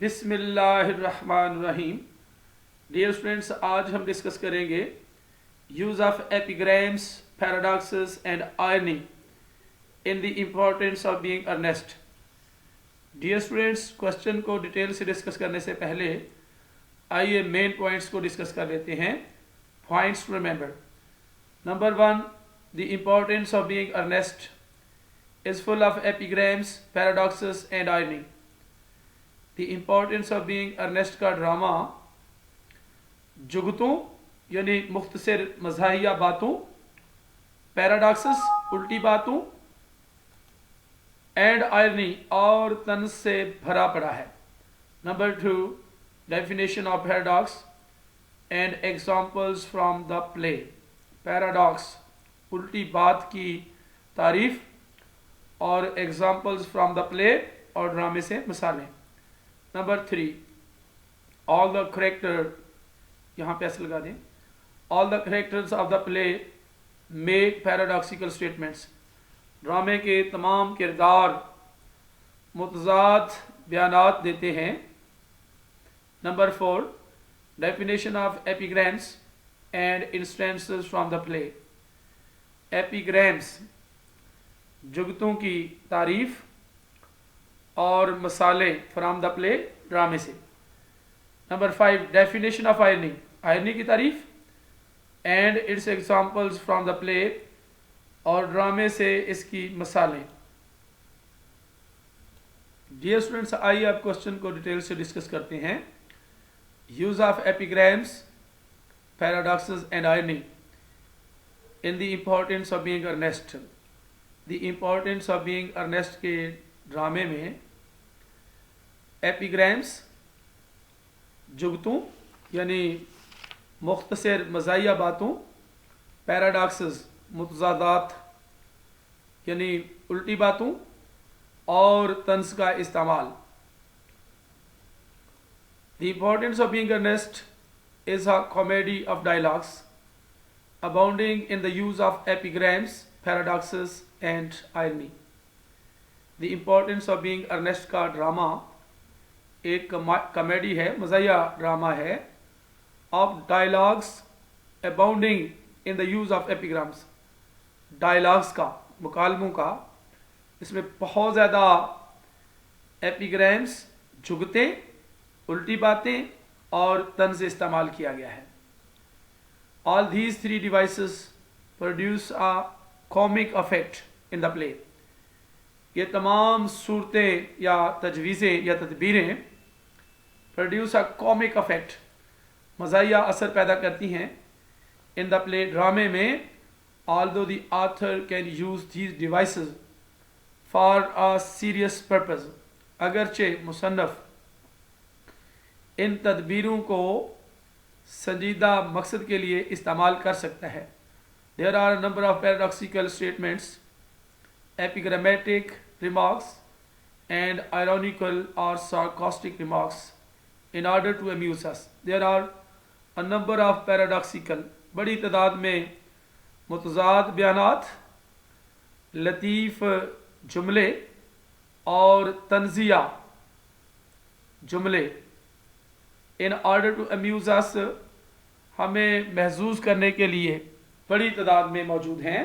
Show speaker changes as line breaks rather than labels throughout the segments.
बिस्मिल्लाहिर्रहमानिर्रहीम। Dear students, आज हम डिस्कस करेंगे use of epigrams, paradoxes and irony in the Importance of Being Earnest. Dear students, question को detail से discuss करने से पहले आइए मेन पॉइंट्स को डिस्कस कर लेते हैं। Points to remember. Number 1, the Importance of Being Earnest is full of epigrams, paradoxes and irony. The importance of being earnest का ड्रामा जुगतों यानी मुख्तसर मज़ाहिया बातों, पैराडॉक्सेस उल्टी बातों, एंड आयरनी और तंज से भरा पड़ा है। Number 2, definition of paradox and examples from the play. Paradox उल्टी बात की तारीफ और एग्जाम्पल्स फ्रॉम द प्ले और ड्रामे से मिसालें। नंबर 3, ऑल द करेक्टर, यहाँ पे ऐसे लगा दें, all the characters of the play make paradoxical statements. ड्रामे के तमाम किरदार मुतज़ाद बयानात देते हैं। Number 4, definition of epigrams and instances from the play. Epigrams जुगतों की तारीफ और मसाले फ्रॉम द प्ले ड्रामे से। Number 5, definition of irony, irony की तारीफ and its examples from the play और ड्रामे से इसकी मसालें। डियर स्टूडेंट्स, आइए अब क्वेश्चन को डिटेल से डिस्कस करते हैं। Use of epigrams, paradoxes and irony in the Importance of Being Earnest. The Importance of Being Earnest के ड्रामे में एपिग्राम्स जुगतों यानी मुख्तसर मज़ाहिया बातों, पैराडॉक्सेस मुतज़ादात यानी उल्टी बातों और तंज का इस्तेमाल। The Importance of Being Earnest is a comedy of dialogues abounding in the use of epigrams, paradoxes and irony. The importance of being earnest का ड्रामा एक कॉमेडी है, मज़ाहिया ड्रामा है, of dialogues abounding in the use of epigrams, dialogues का, मुकालमों का, इसमें बहुत ज़्यादा एपिग्राम्स, जुगतें, उल्टी बातें और तंज इस्तेमाल किया गया है। All these three devices produce a comic effect in the play. ये तमाम सूरतें या तजवीज़ें या तदबीरें produce a comic effect, मज़ाहिया असर पैदा करती हैं in the play ड्रामे में। although the author can use these devices for a serious purpose, अगरचे मुसन्नफ़ इन तदबीरों को संजीदा मकसद के लिए इस्तेमाल कर सकता है। There are number of paradoxical statements, epigrammatic remarks and ironical और sarcastic remarks in order to amuse us. There are a number of paradoxical, बड़ी तादाद में मुतज़ाद बयानात, लतीफ़ जुमले और तंज़िया जुमले इन ऑर्डर टू अम्यूज अस, हमें महजूज करने के लिए बड़ी तादाद में मौजूद हैं।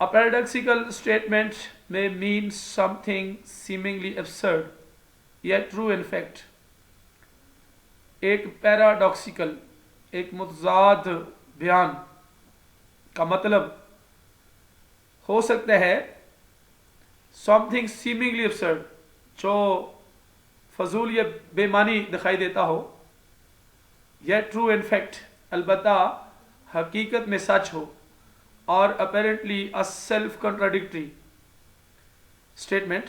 अ पैराडॉक्सिकल स्टेटमेंट में मीन समथिंग सीमिंगली एब्सर्ड या ट्रू इन फैक्ट। एक पैराडॉक्सिकल, एक मुतज़ाद बयान का मतलब हो सकता है समथिंग सीमिंगली एब्सर्ड, जो फजूल या बेमानी दिखाई देता हो, या ट्रू इन फैक्ट, अलबत्ता हकीकत में सच हो, और apparently a self contradictory statement,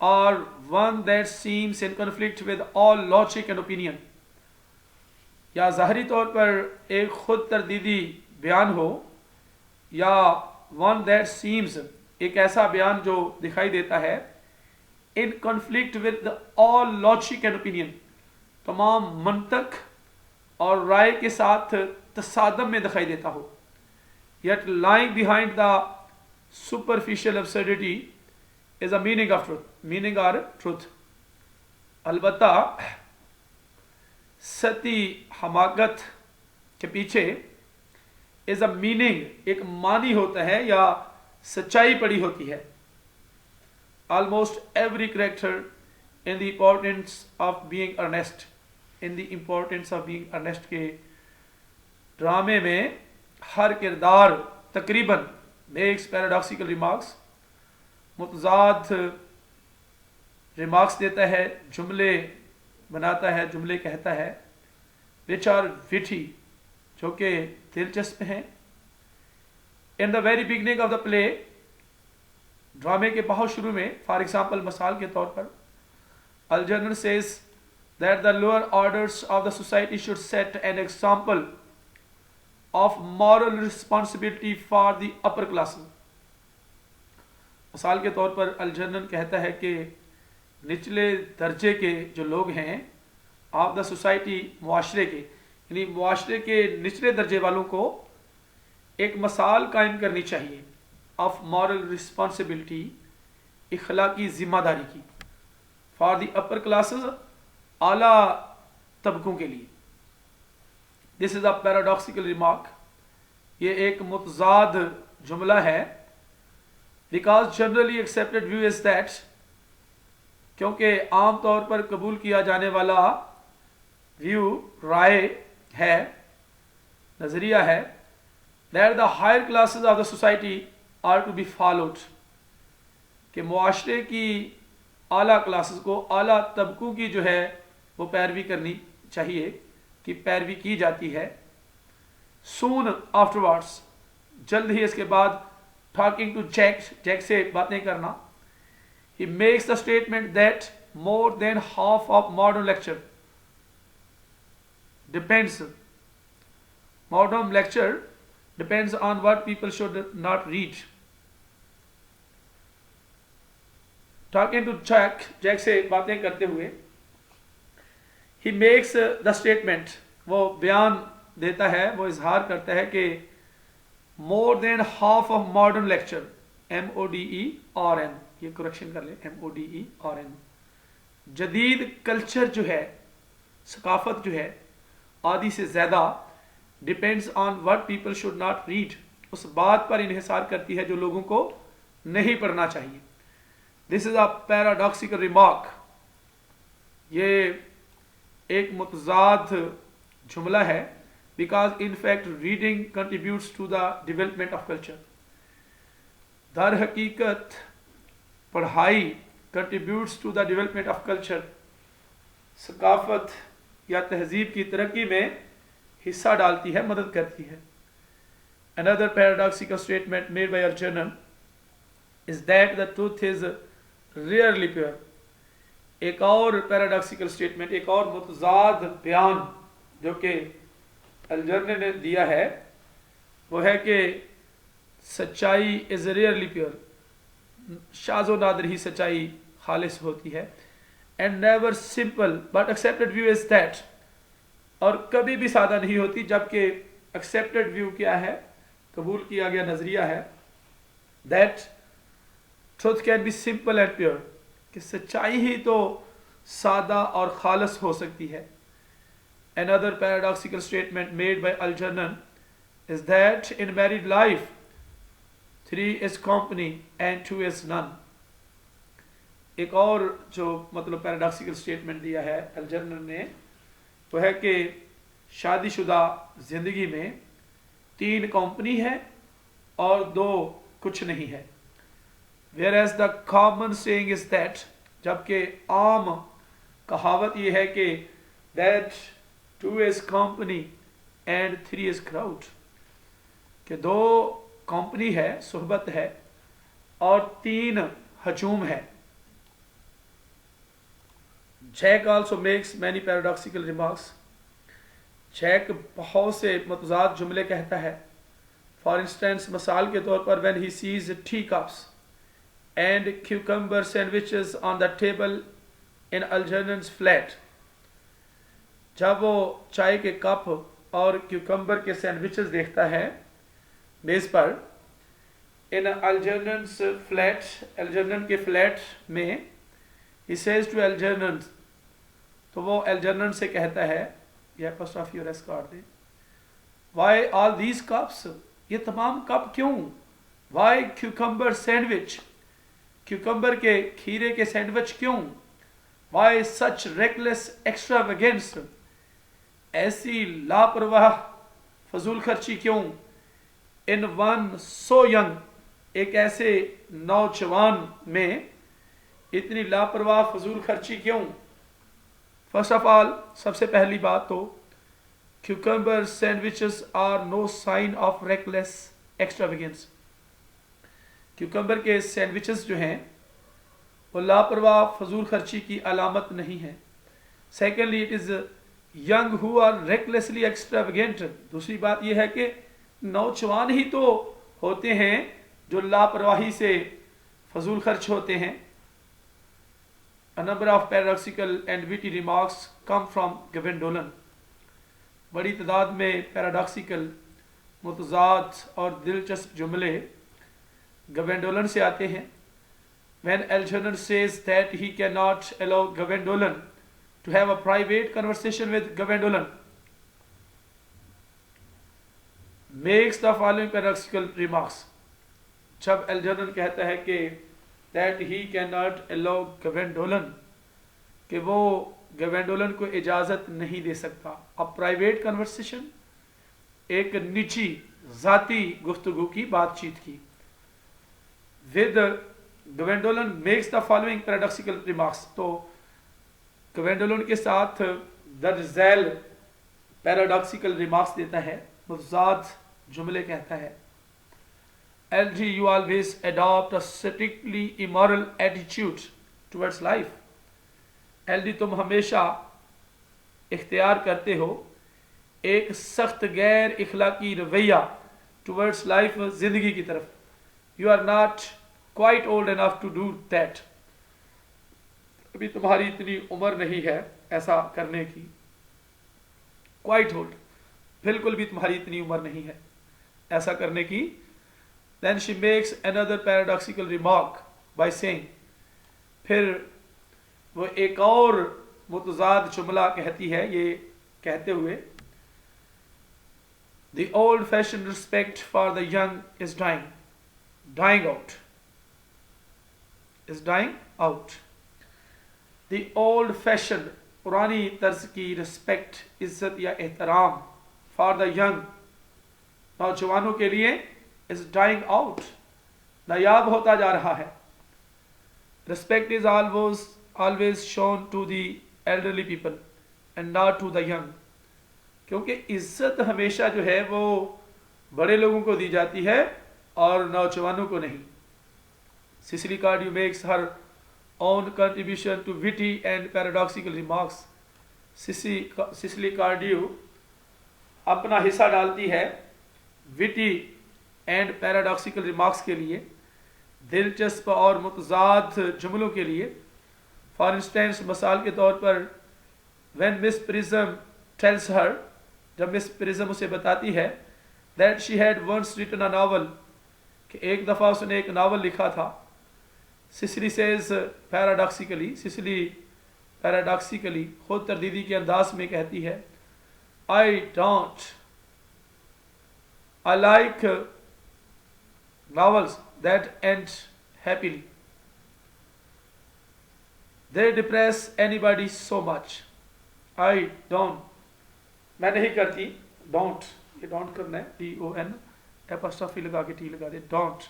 और one that seems in conflict with all logic and opinion, या ज़ाहरी तौर पर एक खुद तरदीदी बयान हो, या वन दैट सीम्स, एक ऐसा बयान जो दिखाई देता है इन conflict with all logic and opinion, तमाम मंतक और राय के साथ तसादम में दिखाई देता हो, yet lying behind the superficial absurdity is a meaning of truth, meaning or truth. अलबत्ता सती हमाकत के पीछे is a meaning, एक मानी होता है या सच्चाई पड़ी होती है. Almost every character in the importance of being earnest, in the importance of being earnest के ड्रामे में हर किरदार तकरीबन makes paradoxical remarks, मुतजाद रिमार्क्स देता है, जुमले बनाता है, जुमले कहता है, which are witty, जो कि दिलचस्प हैं. In the very beginning of the play, ड्रामे के बहुत शुरू में, फॉर एग्जाम्पल मिसाल के तौर पर, Algernon says that the lower orders of the society should set an example of moral responsibility for the upper classes. मिसाल के तौर पर अल्जर्नन कहता है कि निचले दर्जे के जो लोग हैं ऑफ द सोसाइटी, मुआशरे के, यानी मुआशरे के निचले दर्जे वालों को एक मिसाल कायम करनी चाहिए ऑफ मॉरल रिस्पॉन्सिबिलिटी, इखलाकी जिम्मेदारी की, फॉर द अपर क्लासेस, आला तबकों के लिए. This is a paradoxical remark, ये एक मुतजाद जुमला है. Because generally accepted view is that, क्योंकि आम तौर पर कबूल किया जाने वाला व्यू, राय है, नजरिया है, that the higher classes of the society are to be followed, कि मुआशरे की आला क्लासेस को, आला तबकों की जो है वो पैरवी करनी चाहिए, कि पैरवी की जाती है. सून आफ्टरवर्ड्स, जल्द ही इसके बाद, टॉकिंग टू जैक, जैक से बातें करना, he makes the statement that more than half of modern lecture depends on what people should not read. Talking to Jack, Jack से बातें करते हुए, he makes the statement, वो बयान देता है, वो इजहार करता है कि more than half of modern lecture, MODERN, ये करेक्शन कर ले, MODERN, जदीद कल्चर जो है, सकाफत जो है, आदि से ज़्यादा, depends on what people should not read, उस बात पर इन्हिसार करती है जो लोगों को नहीं पढ़ना चाहिए. This is a paradoxical remark, ये एक मुतजाद जुमला है. Because in fact reading contributes to the development of culture, दर हकीकत पढ़ाई contributes to the development of culture, सकाफत या तहजीब की तरक्की में हिस्सा डालती है, मदद करती है. Another paradoxical statement made by Algernon is that the truth is rarely pure. एक और पैराडॉक्सिकल स्टेटमेंट, एक और मुतजाद बयान जो कि अल्जर्नन ने दिया है, वो है कि सच्चाई इज रेयरली प्योर, शाज़ो नादर ही सच्चाई खालिस होती है. And never simple but accepted view is that, और कभी भी सादा नहीं होती, जबकि एक्सेप्टेड व्यू क्या है, कबूल किया गया नजरिया है, that truth can be simple and pure, कि सच्चाई ही तो सादा और खालिस हो सकती है. Another paradoxical statement made by Algernon is that in married life, 3 is company and 2 is none. एक और जो मतलब पैराडॉक्सिकल स्टेटमेंट दिया है अल्जर्नन ने, वो है कि शादीशुदा जिंदगी में 3 कंपनी है और 2 कुछ नहीं है. Whereas the common saying is that, जबकि आम कहावत ये है कि that 2 is company and 3 is crowd, कि 2 कंपनी है, सोहबत है, और 3 हजूम है. Jack also makes many paradoxical remarks. Jack बहुत से मतजाद जुमले कहता है. For instance, मिसाल के तौर पर, when he sees teacups and cucumber sandwiches on the table in Algernon's flat, जब वो चाय के कप और क्यूकम्बर के सैंडविचेस देखता है मेज़ पर, in Algernon's flat, Algernon के फ्लैट में he says to Algernon, तो वो Algernon से कहता है, ये apostrophe और s काट दे, why all these cups, ये तमाम कप क्यों, why cucumber sandwich, cucumber के खीरे के सैंडविच क्यों, why such reckless extravagance, ऐसी लापरवाह फजूल खर्ची क्यों, in one so young, एक ऐसे नौजवान में इतनी लापरवाह फजूल खर्ची क्यों। फर्स्ट ऑफ ऑल, सबसे पहली बात तो cucumber sandwiches are no sign of reckless extravagance, cucumber के सैंडविचेस जो हैं वो लापरवाह फजूल खर्ची की अलामत नहीं है। Secondly, it is young who are recklessly extravagant, दूसरी बात यह है कि नौजवान ही तो होते हैं जो लापरवाही से फजूल खर्च होते हैं। A number of paradoxical and witty remarks come from Gwendolen, बड़ी तादाद में पैराडॉक्सिकल मुतज़ाद और दिलचस्प जुमले गवेंडोलन से आते हैं। When Algernon says that he cannot allow Gwendolen to have a private conversation with Gwendolen, makes the following paradoxical remarks, जब एल्जर्नन कहता है कि that he cannot allow Gwendolen, कि वो गवेंडोलन को इजाज़त नहीं दे सकता, अ प्राइवेट कन्वर्सेशन, एक निजी ज़ाती गुफ्तगू की बातचीत की, with Gwendolen makes the following paradoxical remarks, तो गवेंडोलन के साथ दर्ज झैल पैराडॉक्सिकल रिमार्क्स देता है, मुज़ाद जुमले कहता है। LG, you always adopt a strictly immoral attitude towards life. LG, तुम हमेशा इख्तियार करते हो एक सख्त गैर इखलाकी रवैया towards life, जिंदगी की तरफ। You are not quite old enough to do that. अभी तुम्हारी इतनी उम्र नहीं है ऐसा करने की। Quite old, बिल्कुल भी तुम्हारी इतनी उम्र नहीं है ऐसा करने की। Then she makes another paradoxical remark by saying, फिर वो एक और मुतज़ाद जुमला कहती है ये कहते हुए, the old fashioned respect for the young is dying out. The old fashioned, पुरानी तर्ज की respect, इज्जत या एहतराम for the young, नौजवानों के लिए, is dying out, नायाब होता जा रहा है। Respect is always shown to the elderly people and not to the young, क्योंकि इज्जत हमेशा जो है वो बड़े लोगों को दी जाती है और नौजवानों को नहीं। Cicely Cardew makes her own contribution to witty and paradoxical remarks. Cicely Cardew अपना हिस्सा डालती है witty एंड पैराडॉक्सिकल रिमार्क्स के लिए, दिलचस्प और मुतज़ाद जुमलों के लिए। फॉर इंस्टेंस, मिसाल के तौर पर, when Miss Prism tells her, जब मिस प्रिज्म उसे बताती है, that she had once written a novel, कि एक दफ़ा उसने एक नावल लिखा था। Cecily says paradoxically, Cecily paradoxically खुद तरदीदी के अंदाज में कहती है, I like novels that end happily. They depress anybody so much. I don't, मैं नहीं करती, don't, ये don't करना है, DON, apostrophe लगा के T लगा दे, don't.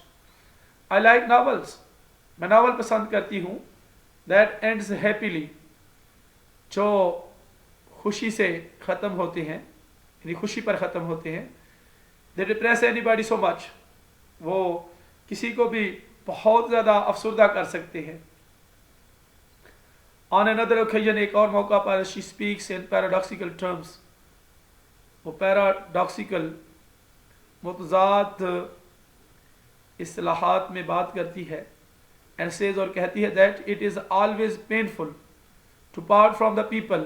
I like novels, मैं नावल पसंद करती हूँ, that ends happily, जो खुशी से ख़त्म होते हैं, यानी खुशी पर ख़त्म होते हैं। They depress anybody so much, वो किसी को भी बहुत ज़्यादा अफसरदा कर सकते हैं। On another occasion, एक और मौका पर, she speaks in paradoxical terms, वो पैराडॉक्सिकल मुतज़ाद इस्तिलाहात में बात करती है, and says, और कहती है, that it is always painful to part from the people,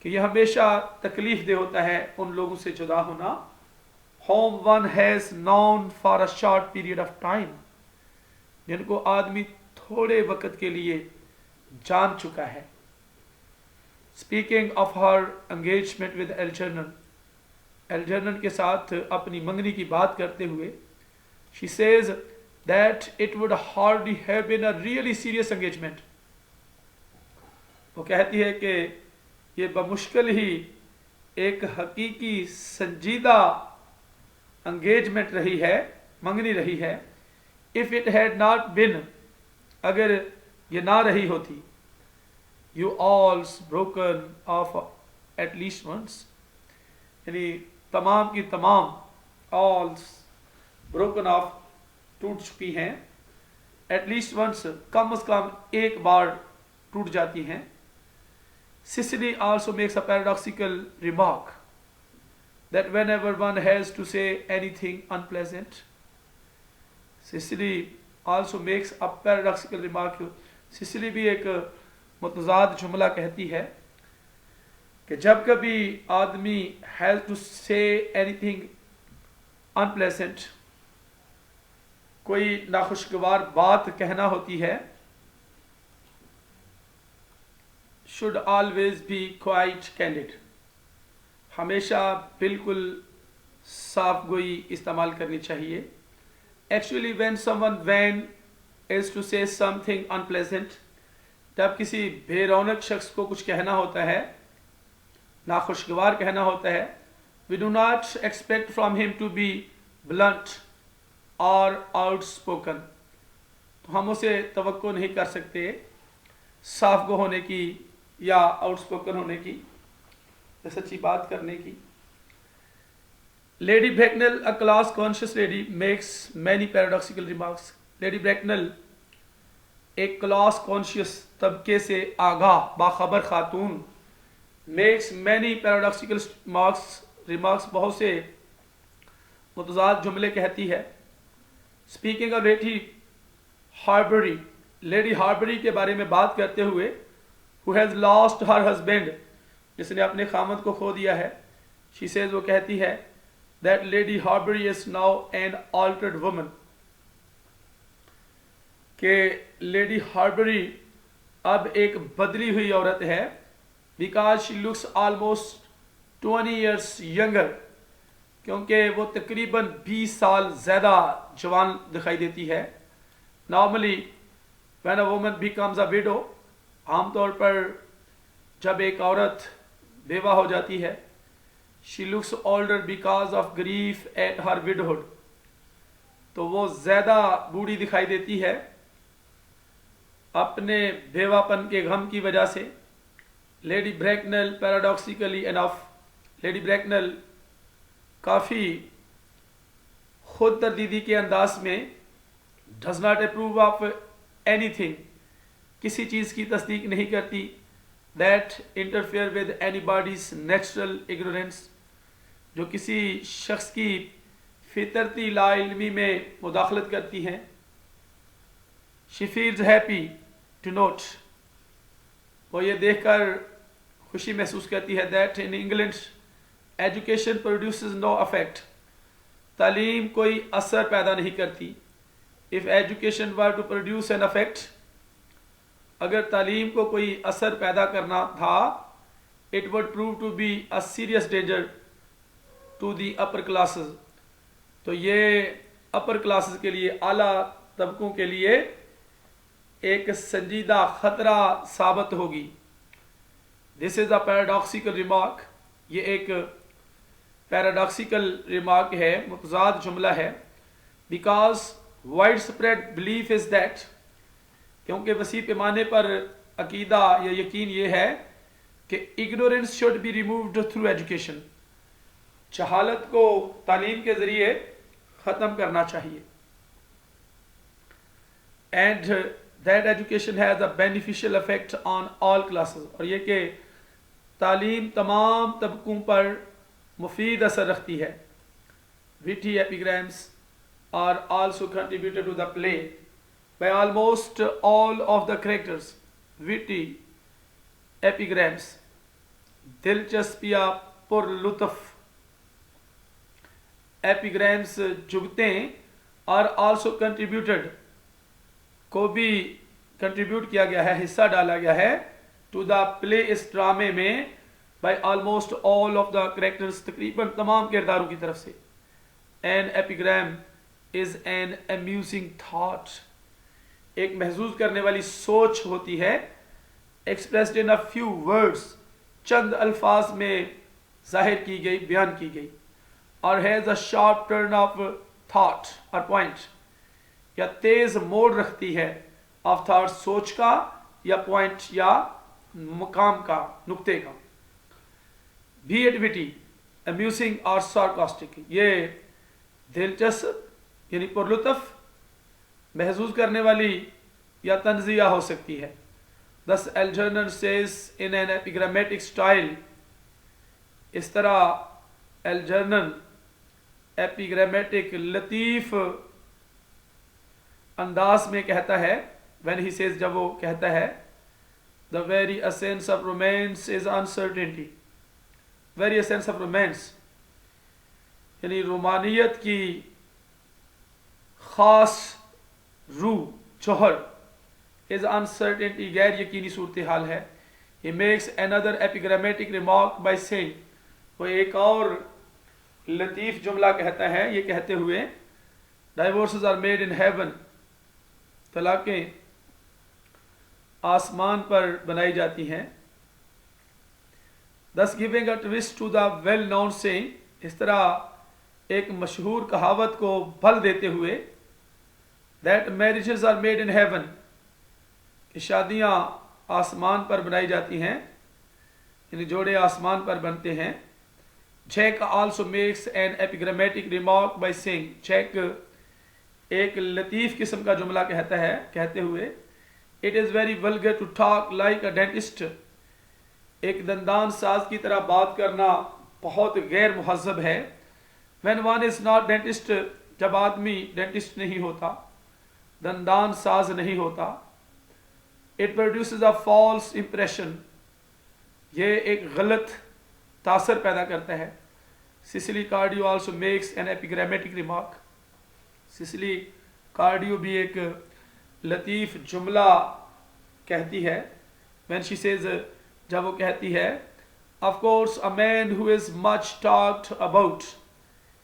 कि यह हमेशा तकलीफ दे होता है उन लोगों से जुदा होना, whom one has known for a short period of time, जिनको आदमी थोड़े वक्त के लिए जान चुका है. Speaking of her engagement with Algernon, Algernon के साथ अपनी मंगनी की बात करते हुए, she says that it would hardly have been a really serious engagement. वो कहती है कि ये बमुश्किल ही एक हकीकी संजीदा engagement रही है, मंगनी रही है. If it had not been, अगर ये ना रही होती, you all's broken off at least once, यानी तमाम की तमाम all's broken off टूट चुकी हैं, at least once कम से कम एक बार टूट जाती हैं. Cicely also makes a paradoxical remark that whenever one has to say anything unpleasant, Cicely also makes a paradoxical remark. Cicely भी एक मुतज़ाद जुमला कहती है कि जब कभी आदमी has to say anything unpleasant, कोई नाखुशगवार बात कहना होती है, should always be quite candid, हमेशा बिल्कुल साफ गोई इस्तेमाल करनी चाहिए. Actually when someone is to say something unpleasant, जब किसी बेरौनक शख्स को कुछ कहना होता है, नाखुशगवार कहना होता है, we do not expect from him to be blunt or outspoken. तो हम उसे तवक्को नहीं कर सकते साफ गो होने की या आउटस्पोकन होने की, सच्ची बात करने की. Lady Bracknell, a class conscious lady, makes many paradoxical remarks. Lady Bracknell एक क्लास कॉन्शियस तबके से आगाह बाखबर खातून, makes many paradoxical remarks, बहुत से मुतज़ाद जुमले कहती है. Speaking of Lady Harbury, Lady Harbury के बारे में बात करते हुए, who has lost her husband, जिसने अपने खामद को खो दिया है, she says, वो कहती है that Lady Harbury is now an altered woman, कि Lady Harbury अब एक बदली हुई औरत है, because she looks almost 20 years younger, क्योंकि वो तकरीबन 20 साल ज़्यादा जवान दिखाई देती है. Normally when a woman becomes a widow, आमतौर पर जब एक औरत बेवा हो जाती है, she looks older because of grief at her widowhood, तो वो ज़्यादा बूढ़ी दिखाई देती है अपने बेवापन के गम की वजह से. लेडी ब्रैकनल, पैराडॉक्सिकली इनफ, लेडी ब्रैकनल काफ़ी खुद तरदीदी के अंदाज में does not approve of anything, किसी चीज़ की तस्दीक नहीं करती, that interfere with anybody's natural ignorance, जो किसी शख्स की फितरती लाइल्मी में मुदाखलत करती हैं. She feels happy to note, वो ये देखकर खुशी महसूस करती है, that in England education produces no effect, तालीम कोई असर पैदा नहीं करती. If education were to produce an effect, अगर तालीम को कोई असर पैदा करना था, it would prove to be a serious danger to the upper classes, तो ये अपर क्लासेस के लिए, आला तबकों के लिए एक संजीदा खतरा साबित होगी. This is a paradoxical remark, ये एक पैराडॉक्सिकल रिमार्क है, मुतज़ाद जुमला है. Because wide spread belief is that, क्योंकि वसी पैमाने पर अकीदा या यकीन ये है कि ignorance should be removed through education, जहालत को तालीम के ज़रिए ख़त्म करना चाहिए. And that education has a beneficial effect on all classes, और ये कि तालीम तमाम तबकों पर मुफीद असर रखती है. Witty epigrams are also contributed to the play by almost all of the characters. Witty epigrams, दिलचस्पियाँ पुरलुत्फ, एपिग्राम्स जुगतें और आल्सो कंट्रीब्यूटेड को भी कंट्रीब्यूट किया गया है, हिस्सा डाला गया है टू द प्ले इस ड्रामे में by almost all of the characters, तकरीबन तमाम किरदारों की तरफ से. An epigram is an amusing thought, एक महसूस करने वाली सोच होती है, expressed in a few words, चंद अल्फाज में जाहिर की गई, बयान की गई. और has a sharp turn of thought और पॉइंट, या तेज मोड़ रखती है ऑफ थॉट, सोच का या पॉइंट या मुकाम का, नुक्ते का. भी एट विटी, अम्यूजिंग और सार्कास्टिक, ये दिलचस्प यानी पुरलुत्फ, महसूस करने वाली या तंजिया हो सकती है. Thus Algernon says in an epigrammatic style, इस तरह एल्जर्नन एपिग्रामेटिक लतीफ अंदाज में कहता है, when he says, जब वो कहता है, the very essence of romance is uncertainty, very essence of romance यानी रोमानियत की खास रूह, जौहर, is uncertainty, गैर यकीनी सूरत हाल है. He makes another epigrammatic remark by saying, वो एक और लतीफ जुमला कहता है ये कहते हुए, divorces are made in heaven, तलाक़ें आसमान पर बनाई जाती हैं. thus giving a twist to the well known saying, इस तरह एक मशहूर कहावत को बल देते हुए, that marriages are made in heaven, कि शादियाँ आसमान पर बनाई जाती हैं, यानी जोड़े आसमान पर बनते हैं. Jack also makes an epigrammatic remark by saying, Jack एक लतीफ किस्म का जुमला कहता है कहते हुए, it is very vulgar to talk like a dentist, एक दंदान साज की तरह बात करना बहुत गैर मुहज़्ज़ब है. when one is not dentist, जब आदमी डेंटिस्ट नहीं होता, दंदान साज नहीं होता. it produces a false impression, ये एक गलत तासर पैदा करता है. Sicily cardio also makes an epigrammatic remark, Sicily cardio भी एक लतीफ जुमला कहती है. when she says, जब वो कहती है, of course a man who is much talked about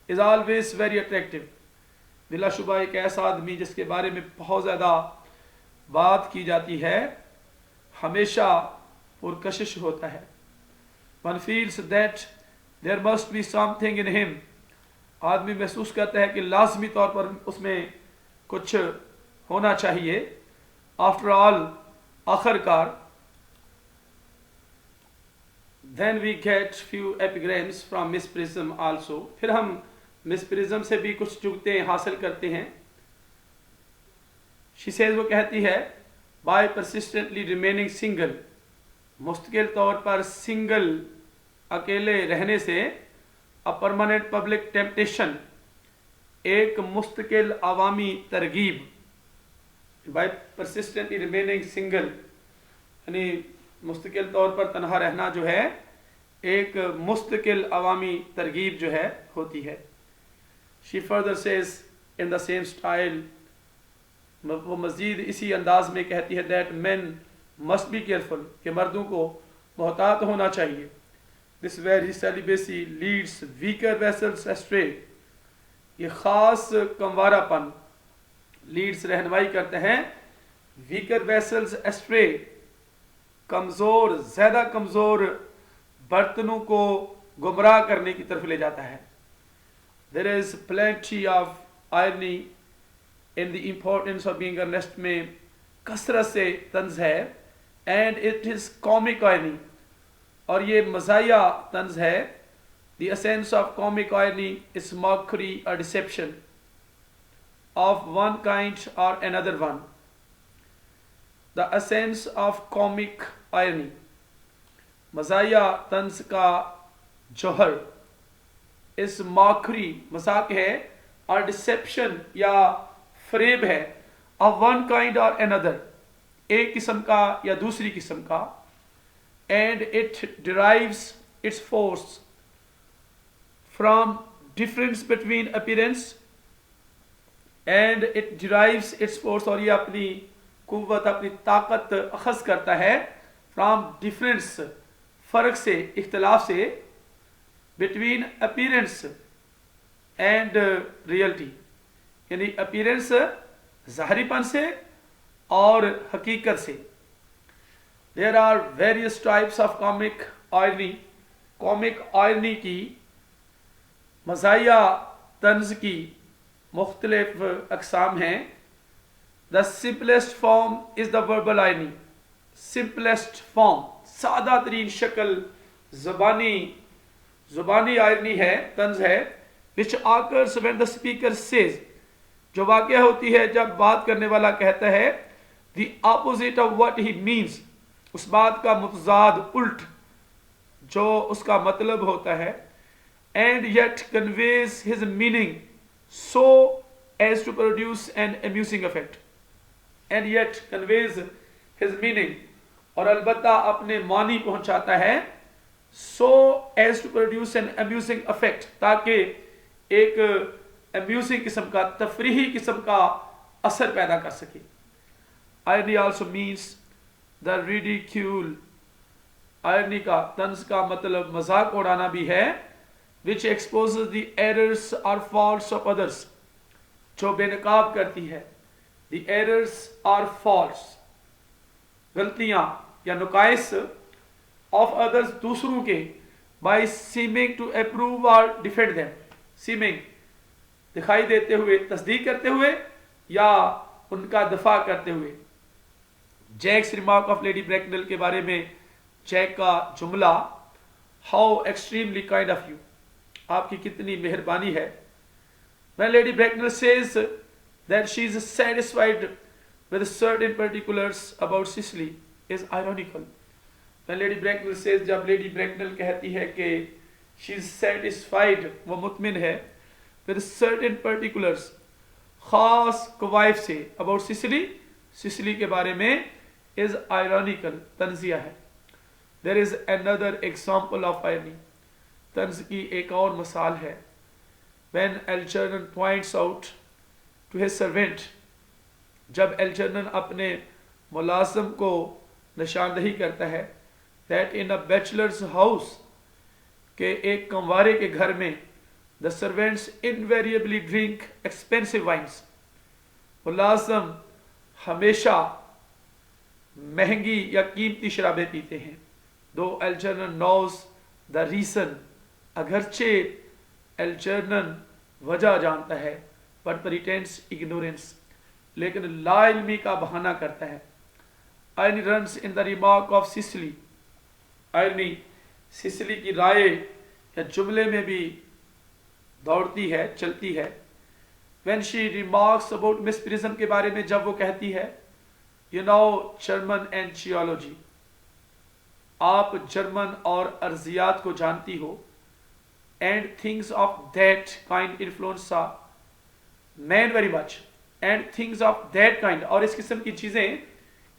is always very attractive, बिलाशुबा एक ऐसा आदमी जिसके बारे में बहुत ज़्यादा बात की जाती है हमेशा पुरकशिश होता है. one feels that there must be something in him, आदमी महसूस करता है कि लाजमी तौर पर उसमें कुछ होना चाहिए. आफ्टर ऑल, आखिरकार, then we get few epigrams from Miss Prism also, फिर हम मिस प्रिज्म से भी कुछ जुगतें हासिल करते हैं. she says, वो कहती है, by persistently remaining single, मुस्तकिल तौर पर सिंगल अकेले रहने से, a permanent public temptation, एक मुस्तकिल अवामी तरगीब. by persistently remaining single यानी मुस्तकिल तौर पर तन्हा रहना जो है एक मुस्तकिल अवामी तरगीब जो है होती है. she further says in the same style, वो मज़ीद इसी अंदाज में कहती है, that men must be careful, कि मर्दों को मोहतात होना चाहिए. this very celibacy leads weaker vessels astray, ये ख़ास कमवारापन लीड्स रहनुमाई करते हैं weaker vessels astray, कमज़ोर, ज़्यादा कमज़ोर बर्तनों को गुमराह करने की तरफ ले जाता है. there is plenty of irony in the importance of being earnest में कसरत से तंज है, and it is comic irony, और ये मज़ाया तंज है. the essence of comic irony is mockery or deception of one kind or another one. the essence of comic irony, मज़ाया तंज का जौहर, इस मॉकरी, मजाक है, और डिसेप्शन या फरेब है, of one kind or another, एक किस्म का या दूसरी किस्म का. and it derives its force from difference between appearance and it derives its force, और ये अपनी कुव्वत अपनी ताकत अखज़ करता है from difference, फ़र्क से, इख्तलाफ से, between appearance and reality, यानी appearance ज़ाहरीपन से और हकीकत से. There are various types of comic irony. Comic irony की, मज़ाया तंज की मुख्तलिफ अक़साम हैं. The simplest form is the verbal irony. Simplest form, सादा तरीन शक्ल ज़ुबानी आयरनी है, तंज है. Which occurs when the speaker says, जो वाक़या होती है जब बात करने वाला कहता है the opposite of what he means, उस बात का मुतज़ाद, उल्ट जो उसका मतलब होता है. And yet conveys his meaning so as to produce an amusing effect. And yet conveys his meaning, और अलबत्ता अपने मानी पहुंचाता है, so as to produce an amusing effect, ताकि एक अम्यूजिंग किस्म का, तफरीही किस्म का असर पैदा कर सके. Irony also means the ridicule. Irony का, तंज का मतलब मजाक उड़ाना भी है. विच एक्सपोजेस द एरर्स और फॉल्ट्स ऑफ अदर्स, जो बेनकाब करती है. द एरर्स और फॉल्ट्स, गलतियां या नुकाइस, ऑफ अदर्स, दूसरों के, बाय सीमिंग टू अप्रूव और डिफेंड देम. सीमिंग, दिखाई देते हुए, तस्दीक करते हुए, या उनका दफा करते हुए. जैक्स रिमार्क ऑफ लेडी ब्रैकनेल के बारे में जैक का जुमला, how extremely kind of you, आपकी कितनी मेहरबानी है. When Lady Bracknell says that she is satisfied with certain particulars about Cicely is ironical. When Lady Bracknell says, जब Lady Bracknell कहती है कि she is satisfied, वो मुतमिन है, with certain particulars, खास कवाइफ से, about Cicely के बारे में, is ironical, तंजिया है. There is another example of irony. तंज की एक और मिसाल है. When Algernon points out to his servant, जब Algernon अपने मुलाजिम को निशानदही करता है, that in a bachelor's house, के एक कंवारे के घर में, the servants invariably drink expensive wines. मुलाजिम हमेशा महंगी या कीमती शराबें पीते हैं. दो Algernon knows the reason, अगरचे Algernon वजह जानता है, but pretends ignorance, लेकिन लाइल्मी का बहाना करता है. Irony runs in the remark of Cicely. Irony Sicily की राय या जुमले में भी दौड़ती है, चलती है. When she remarks about mesmerism के बारे में जब वो कहती है, you know German and geology, आप जर्मन और अर्जियात को जानती हो, and things of that kind influence man very much, and things of that kind, और इस किस्म की चीज़ें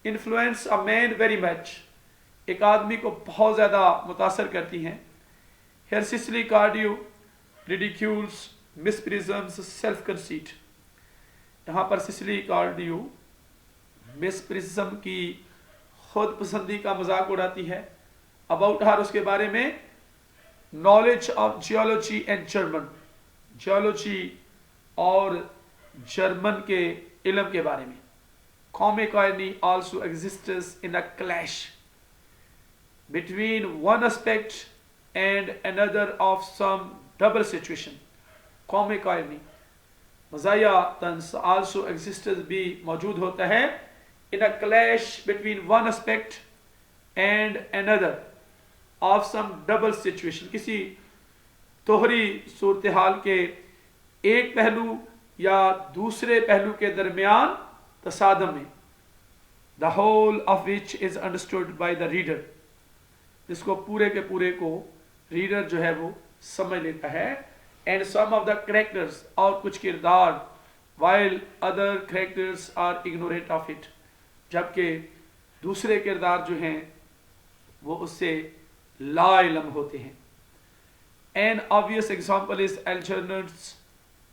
influence a man very much, एक आदमी को बहुत ज़्यादा मुतासर करती हैं. Here Cicely Cardew ridicules mesmerism's self conceit. यहाँ पर सिसिली कार्डियो mesmerism की खुद पसंदी का मजाक उड़ाती है. अबाउट हर, उसके बारे में, knowledge of geology and German, geology और जर्मन के इल्म के बारे में. Comic irony also exists in a clash between one aspect and another of some double situation. Comic irony, मज़ाया तंस, आल्सो एग्जिस्ट्स भी मौजूद होता है in a clash between one aspect and another of some double situation, किसी तोहरी सूरत हाल के एक पहलू या दूसरे पहलू के दरमियान तसादम में. the whole of which is understood by the reader, जिसको पूरे के पूरे को रीडर जो है वो समझ लेता है. and some of the characters, और कुछ किरदार, while other characters are ignorant of it, जबकि दूसरे किरदार जो हैं वो उससे ला इल्म होते हैं. An obvious example is Algernon's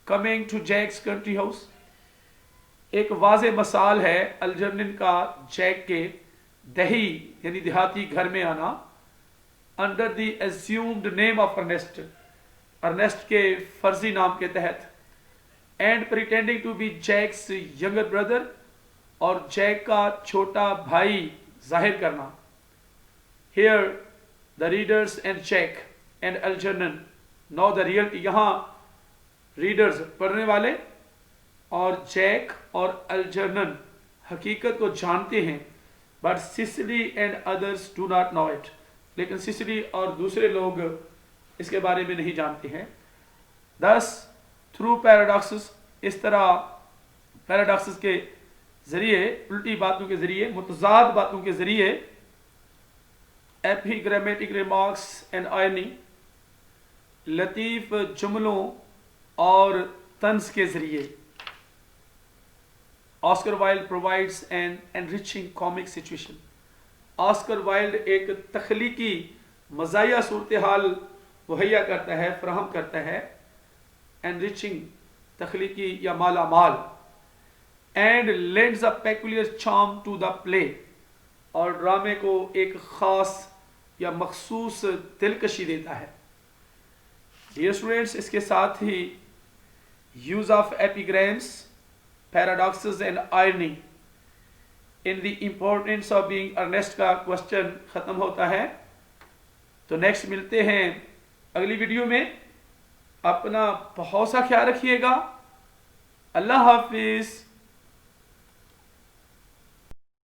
coming to Jack's country house. ایک واضح مثال ہے الجرنن کا جیک کے دہی یعنی دیہاتی گھر میں آنا. Under the assumed name of Ernest, ارنیسٹ کے فرضی نام کے تحت. And pretending to be Jack's younger brother, اور جیک کا چھوٹا بھائی ظاہر کرنا. Here the readers and Jack and Algernon know the real. یہاں ریڈرز پڑھنے والے اور جیک اور الجرنن حقیقت کو جانتے ہیں. But Cicely and others do not know it. لیکن سسلی اور دوسرے لوگ اس کے بارے میں نہیں جانتے ہیں. Thus through paradoxes, اس طرح paradoxes کے ذریعے, الٹی باتوں کے ذریعے, متضاد باتوں کے ذریعے, epigrammatic remarks and irony, لطیف جملوں اور طنز کے ذریعے, Oscar Wilde provides an enriching comic situation. Oscar Wilde ایک تخلیقی مزاحیہ صورتحال مہیا کرتا ہے, فراہم کرتا ہے. enriching تخلیقی یا مالا مال. and lends a peculiar charm to the play, اور ڈرامے کو ایک خاص یا مخصوص دلکشی دیتا ہے. Dear students, اس کے ساتھ ہی use of epigrams, paradoxes and irony in the importance of being earnest کا کوشچن ختم ہوتا ہے. تو نیکسٹ ملتے ہیں اگلی ویڈیو میں. اپنا بہت سا خیال رکھیے گا. اللہ حافظ.